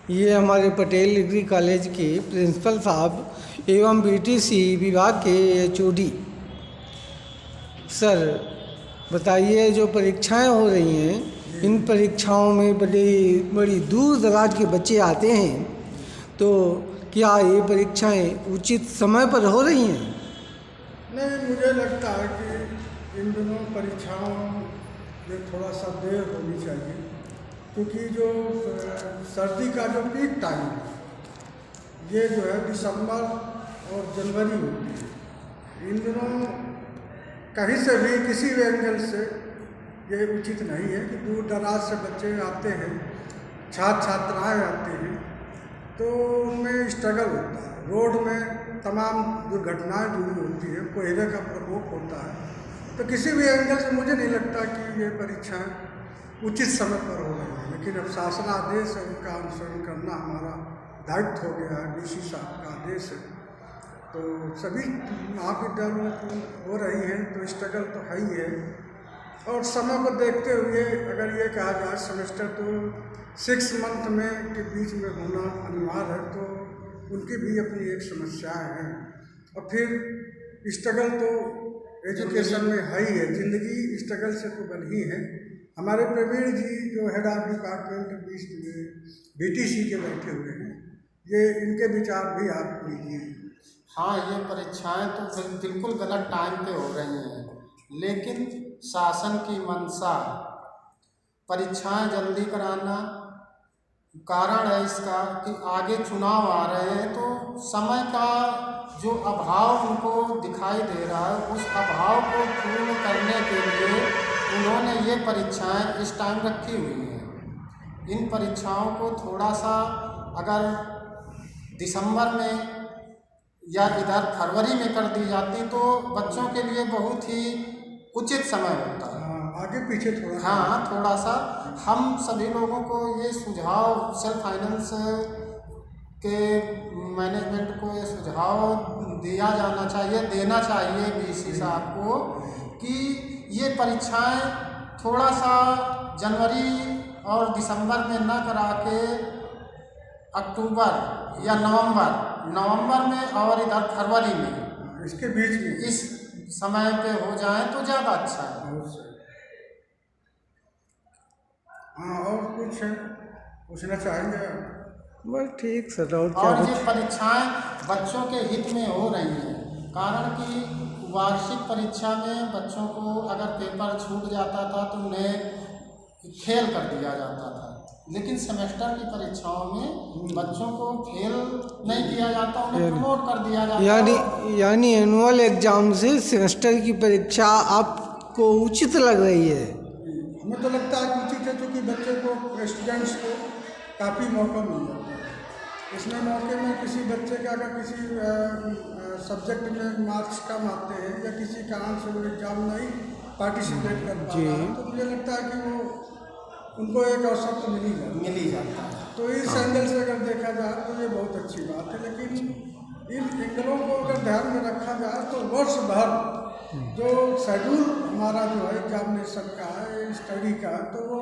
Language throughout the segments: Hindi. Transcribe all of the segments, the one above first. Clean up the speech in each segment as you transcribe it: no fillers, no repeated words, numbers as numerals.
ये हमारे पटेल डिग्री कॉलेज के प्रिंसिपल साहब एवं बीटीसी विभाग के एचओडी। सर बताइए, जो परीक्षाएं हो रही हैं, इन परीक्षाओं में बड़ी दूर दराज के बच्चे आते हैं, तो क्या ये परीक्षाएं उचित समय पर हो रही हैं? नहीं, मुझे लगता है कि इन दोनों परीक्षाओं में थोड़ा सा देर होनी चाहिए, क्योंकि जो सर्दी का जो पीक टाइम है ये जो है दिसंबर और जनवरी होती है। इन दिनों कहीं से भी किसी भी एंगल से ये उचित नहीं है कि दूर दराज से बच्चे आते हैं, छात्र छात्राएँ आते हैं, तो उनमें स्ट्रगल होता है। रोड में तमाम दुर्घटनाएं जुड़ी होती है, कोहरे का प्रकोप होता है। तो किसी भी एंगल से मुझे नहीं लगता कि ये परीक्षाएं उचित समय पर हो रही है, लेकिन अब शासनादेश है, उनका अनुसरण करना हमारा दायित्व हो गया है। डीसी साहब का आदेश है, तो सभी महाविद्यालयों में हो रही हैं, तो स्ट्रगल तो है ही है। और समय को देखते हुए अगर ये कहा जाए सेमेस्टर तो 6 मंथ में के बीच में होना अनिवार्य है, तो उनकी भी अपनी एक समस्याएं हैं। और फिर स्ट्रगल तो एजुकेशन में है ही है, ज़िंदगी स्ट्रगल से तो बनी है। हमारे प्रवीण जी जो हेड ऑफ डिपार्टमेंट बीटीसी के बैठे हुए हैं, ये इनके विचार भी आप लीजिए। हाँ, ये परीक्षाएं तो बिल्कुल गलत टाइम पे हो रही हैं, लेकिन शासन की मंशा परीक्षाएं जल्दी कराना कारण है इसका कि आगे चुनाव आ रहे हैं, तो समय का जो अभाव उनको दिखाई दे रहा है, उस अभाव को पूर्ण करने के लिए उन्होंने ये परीक्षाएं इस टाइम रखी हुई हैं। इन परीक्षाओं को थोड़ा सा अगर दिसंबर में या इधर फरवरी में कर दी जाती तो बच्चों के लिए बहुत ही उचित समय होता है। आगे पीछे थोड़ा, हाँ, थोड़ा सा हम सभी लोगों को ये सुझाव, सेल्फ फाइनेंस के मैनेजमेंट को ये सुझाव दिया जाना चाहिए, देना चाहिए डीसी साहब को कि ये परीक्षाएं थोड़ा सा जनवरी और दिसंबर में ना करा के अक्टूबर या नवंबर में और इधर फरवरी में, इसके बीच में, इस समय पे हो जाए तो ज़्यादा अच्छा है। हाँ, और कुछ पूछना चाहेंगे? बस ठीक सर। और ये परीक्षाएं बच्चों के हित में हो रही हैं, कारण कि वार्षिक परीक्षा में बच्चों को अगर पेपर छूट जाता था तो उन्हें फेल कर दिया जाता था, लेकिन सेमेस्टर की परीक्षाओं में बच्चों को फेल नहीं किया जाता, उन्हें प्रमोट कर दिया जाता। यानी एनुअल एग्जाम से सेमेस्टर की परीक्षा आपको उचित लग रही है? हमें तो लगता है कि उचित है, क्योंकि बच्चे को, स्टूडेंट्स को काफ़ी मौका मिल जाता है। इसमें मौके में किसी बच्चे का अगर किसी सब्जेक्ट में मार्क्स कम आते हैं या किसी कारण से वो एग्जाम नहीं पार्टिसिपेट कर पाता है, तो मुझे लगता है कि वो उनको एक अवसर तो मिल ही जाता है। तो इस एंगल से अगर देखा जाए तो ये बहुत अच्छी बात है, लेकिन इन एंगलों को अगर ध्यान में रखा जाए तो वर्ष भर जो शेड्यूल हमारा जो है एग्जामिनेशन का है, स्टडी का, तो वो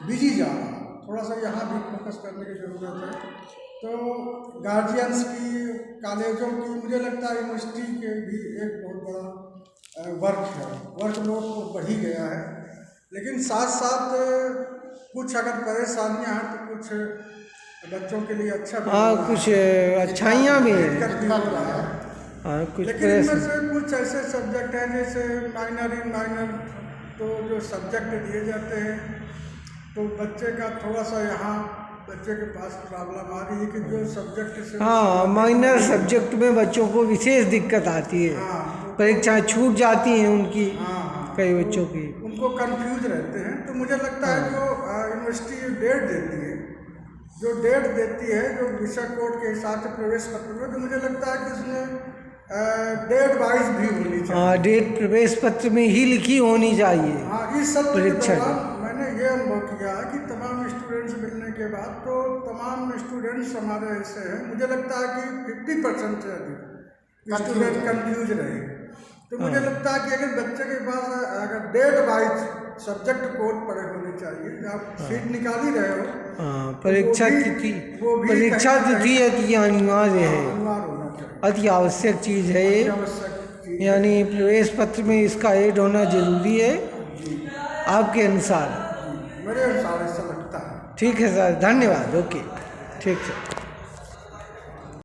बिजी जा रहा है। थोड़ा सा यहाँ भी फोकस करने की ज़रूरत है। तो गार्जियंस की, कॉलेजों की, मुझे लगता है यूनिवर्सिटी के भी एक बहुत बड़ा वर्क है, वर्कलोड तो बढ़ ही गया है, लेकिन साथ साथ कुछ अगर परेशानियाँ हैं तो कुछ बच्चों के लिए अच्छा भी, हाँ, कुछ अच्छाइयाँ भी हैं, कुछ, लेकिन इनमें से कुछ ऐसे सब्जेक्ट हैं जैसे माइनर, तो जो सब्जेक्ट दिए जाते हैं तो बच्चे का थोड़ा सा यहाँ बच्चे के पास प्रॉब्लम आ रही है कि जो सब्जेक्ट से, हाँ, माइनर सब्जेक्ट में बच्चों को विशेष दिक्कत आती है। हाँ, परीक्षाएं छूट जाती हैं उनकी। हाँ, कई बच्चों की उनको कंफ्यूज रहते हैं। तो मुझे लगता है जो यूनिवर्सिटी डेट देती है, जो विषय कोड के हिसाब से प्रवेश पत्र में, तो मुझे लगता है कि उसमें डेट वाइज भी होनी चाहिए। हाँ, डेट प्रवेश पत्र में ही लिखी होनी चाहिए। हाँ, इस सब परीक्षा मैंने ये अनुभव किया है कि तमाम स्टूडेंट्स मिलने के बाद तो तमाम स्टूडेंट्स हमारे ऐसे हैं, मुझे लगता है कि 50% से अधिक स्टूडेंट कंफ्यूज रहे। तो मुझे लगता है कि अगर बच्चे के पास अगर डेट वाइज सब्जेक्ट कोड पढ़े होने चाहिए। आप सीट निकाल ही रहे हो, हाँ, परीक्षा वो भी- तिथि, वो भी परीक्षा कहीं ना तिथि अति अनिवार्य है, अनिवार्य होना चाहिए, अति आवश्यक चीज़ है ये। आवश्यक चीज है। यानी प्रवेश पत्र में इसका ऐड होना जरूरी है जी आपके अनुसार। जी, मेरे अनुसार ऐसा लगता है। ठीक है सर, धन्यवाद। ओके, ठीक है।